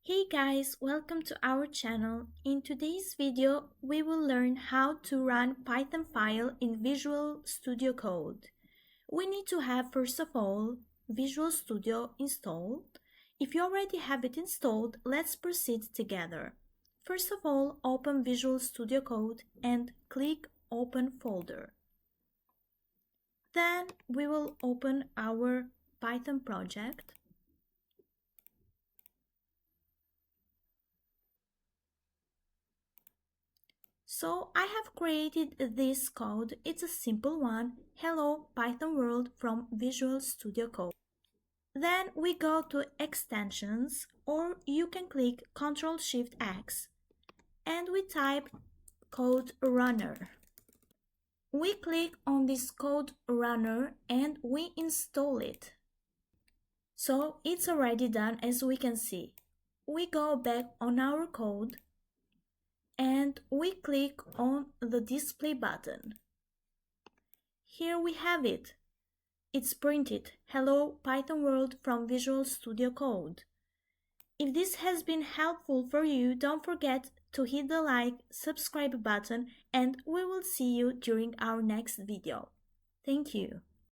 Hey guys, welcome to our channel. In today's video, we will learn how to run Python file in Visual Studio Code. We need to have first of all Visual Studio installed. If you already have it installed, let's proceed together. First of all, open Visual Studio Code and click Open Folder. Then we will open our Python project. So I have created this code. It's a simple one. Hello Python world from Visual Studio Code. Then we go to extensions, or you can click Ctrl+Shift+X and we type code runner. We click on this code runner and we install it. So it's already done, as we can see. We go back on our code and we click on the display button. Here we have it. It's printed, Hello Python World from Visual Studio Code. If this has been helpful for you, don't forget to hit the like, subscribe button, and we will see you during our next video. Thank you.